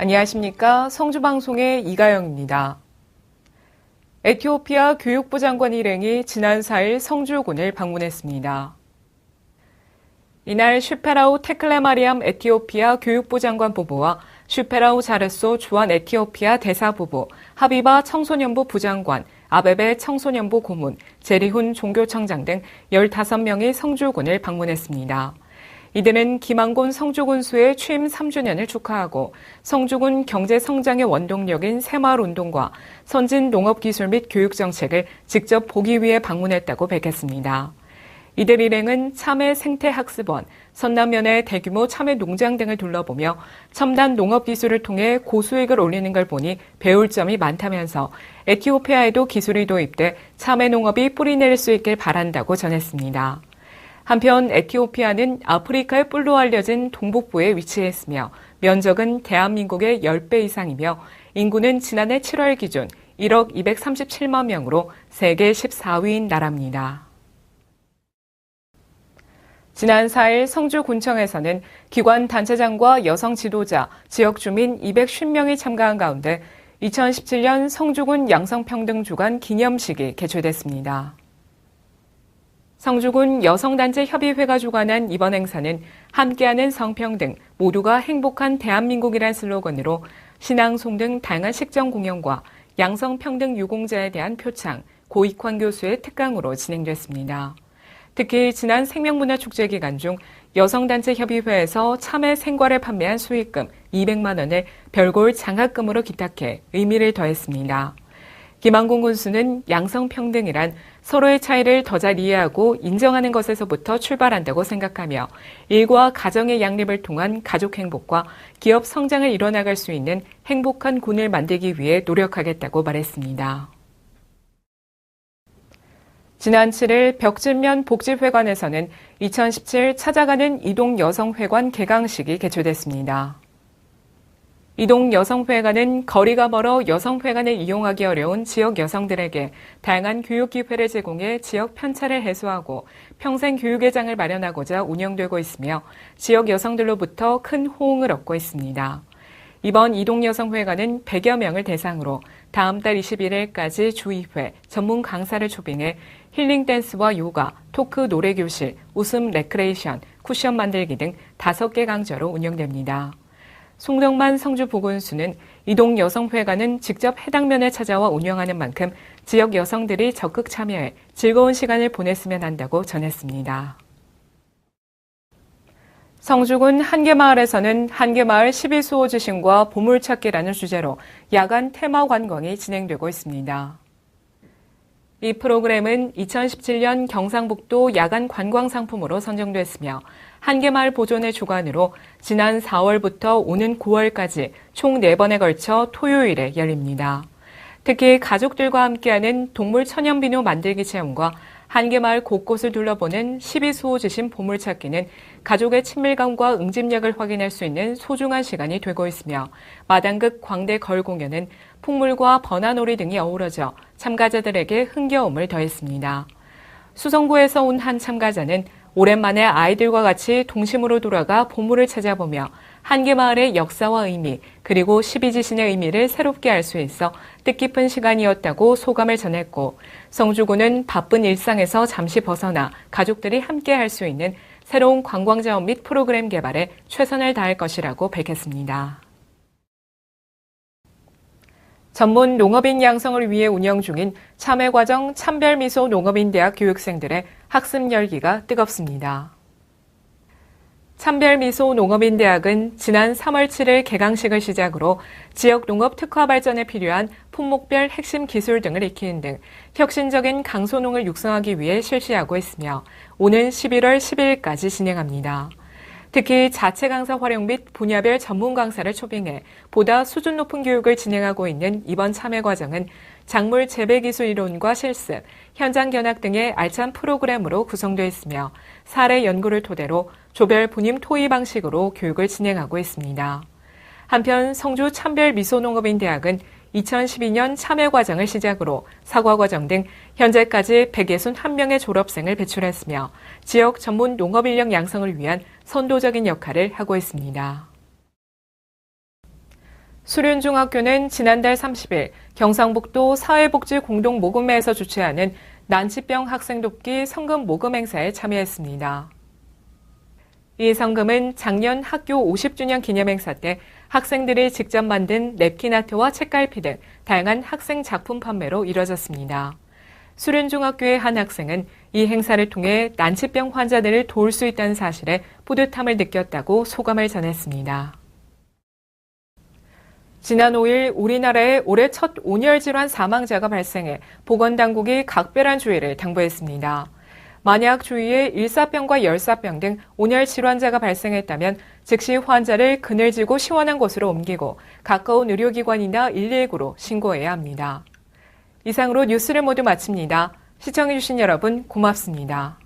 안녕하십니까. 성주방송의 이가영입니다. 에티오피아 교육부 장관 일행이 지난 4일 성주군을 방문했습니다. 이날 슈페라우 테클레마리암 에티오피아 교육부 장관 부부와 슈페라우 자르소 주한 에티오피아 대사 부부, 하비바 청소년부 부장관, 아베베 청소년부 고문, 제리훈 종교청장 등 15명이 성주군을 방문했습니다. 이들은 김한곤 성주군수의 취임 3주년을 축하하고 성주군 경제 성장의 원동력인 새마을운동과 선진 농업기술 및 교육정책을 직접 보기 위해 방문했다고 밝혔습니다. 이들 일행은 참외 생태학습원, 선남면의 대규모 참외 농장 등을 둘러보며 첨단 농업기술을 통해 고수익을 올리는 걸 보니 배울 점이 많다면서 에티오피아에도 기술이 도입돼 참외 농업이 뿌리내릴 수 있길 바란다고 전했습니다. 한편 에티오피아는 아프리카의 뿔로 알려진 동북부에 위치해 있으며 면적은 대한민국의 10배 이상이며 인구는 지난해 7월 기준 1억 237만 명으로 세계 14위인 나라입니다. 지난 4일 성주군청에서는 기관 단체장과 여성 지도자, 지역 주민 250명이 참가한 가운데 2017년 성주군 양성평등주간 기념식이 개최됐습니다. 성주군 여성단체협의회가 주관한 이번 행사는 함께하는 성평등, 모두가 행복한 대한민국이란 슬로건으로 신앙송 등 다양한 식전 공연과 양성평등 유공자에 대한 표창, 고익환 교수의 특강으로 진행됐습니다. 특히 지난 생명문화축제 기간 중 여성단체협의회에서 참외 생과를 판매한 수익금 200만 원을 별골 장학금으로 기탁해 의미를 더했습니다. 김한곤 군수는 양성평등이란 서로의 차이를 더 잘 이해하고 인정하는 것에서부터 출발한다고 생각하며 일과 가정의 양립을 통한 가족 행복과 기업 성장을 이뤄나갈 수 있는 행복한 군을 만들기 위해 노력하겠다고 말했습니다. 지난 7일 벽진면 복지회관에서는 2017 찾아가는 이동여성회관 개강식이 개최됐습니다. 이동여성회관은 거리가 멀어 여성회관을 이용하기 어려운 지역 여성들에게 다양한 교육 기회를 제공해 지역 편차를 해소하고 평생 교육의 장을 마련하고자 운영되고 있으며 지역 여성들로부터 큰 호응을 얻고 있습니다. 이번 이동여성회관은 100여 명을 대상으로 다음 달 21일까지 주 2회 전문 강사를 초빙해 힐링 댄스와 요가, 토크 노래교실, 웃음 레크레이션, 쿠션 만들기 등 5개 강좌로 운영됩니다. 송덕만 성주보건수는 이동여성회관은 직접 해당 면에 찾아와 운영하는 만큼 지역 여성들이 적극 참여해 즐거운 시간을 보냈으면 한다고 전했습니다. 성주군 한계마을에서는 한계마을 12수호 지심과 보물찾기라는 주제로 야간 테마 관광이 진행되고 있습니다. 이 프로그램은 2017년 경상북도 야간 관광 상품으로 선정됐으며 한계마을 보존의 주관으로 지난 4월부터 오는 9월까지 총 4번에 걸쳐 토요일에 열립니다. 특히 가족들과 함께하는 동물 천연비누 만들기 체험과 한계마을 곳곳을 둘러보는 12수호지심 보물찾기는 가족의 친밀감과 응집력을 확인할 수 있는 소중한 시간이 되고 있으며 마당극 광대 걸 공연은 풍물과 번화놀이 등이 어우러져 참가자들에게 흥겨움을 더했습니다. 수성구에서 온 한 참가자는 오랜만에 아이들과 같이 동심으로 돌아가 보물을 찾아보며 한계마을의 역사와 의미 그리고 12지신의 의미를 새롭게 알 수 있어 뜻깊은 시간이었다고 소감을 전했고 성주군은 바쁜 일상에서 잠시 벗어나 가족들이 함께 할 수 있는 새로운 관광자원 및 프로그램 개발에 최선을 다할 것이라고 밝혔습니다. 전문 농업인 양성을 위해 운영 중인 참외과정 참별미소 농업인대학 교육생들의 학습 열기가 뜨겁습니다. 참별미소 농업인대학은 지난 3월 7일 개강식을 시작으로 지역 농업 특화 발전에 필요한 품목별 핵심 기술 등을 익히는 등 혁신적인 강소농을 육성하기 위해 실시하고 있으며 오는 11월 10일까지 진행합니다. 특히 자체 강사 활용 및 분야별 전문 강사를 초빙해 보다 수준 높은 교육을 진행하고 있는 이번 참여 과정은 작물 재배 기술 이론과 실습, 현장 견학 등의 알찬 프로그램으로 구성되어 있으며 사례 연구를 토대로 조별 분임 토의 방식으로 교육을 진행하고 있습니다. 한편 성주 참별미소농업인대학은 2012년 참여 과정을 시작으로 사과 과정 등 현재까지 161명의 졸업생을 배출했으며 지역 전문 농업 인력 양성을 위한 선도적인 역할을 하고 있습니다. 수륜중학교는 지난달 30일 경상북도 사회복지공동모금회에서 주최하는 난치병 학생 돕기 성금 모금 행사에 참여했습니다. 이 성금은 작년 학교 50주년 기념행사 때 학생들이 직접 만든 냅킨 아트와 책갈피 등 다양한 학생 작품 판매로 이뤄졌습니다. 수륜중학교의 한 학생은 이 행사를 통해 난치병 환자들을 도울 수 있다는 사실에 뿌듯함을 느꼈다고 소감을 전했습니다. 지난 5일 우리나라에 올해 첫 온열 질환 사망자가 발생해 보건당국이 각별한 주의를 당부했습니다. 만약 주위에 일사병과 열사병 등 온열 질환자가 발생했다면 즉시 환자를 그늘지고 시원한 곳으로 옮기고 가까운 의료기관이나 119로 신고해야 합니다. 이상으로 뉴스를 모두 마칩니다. 시청해주신 여러분 고맙습니다.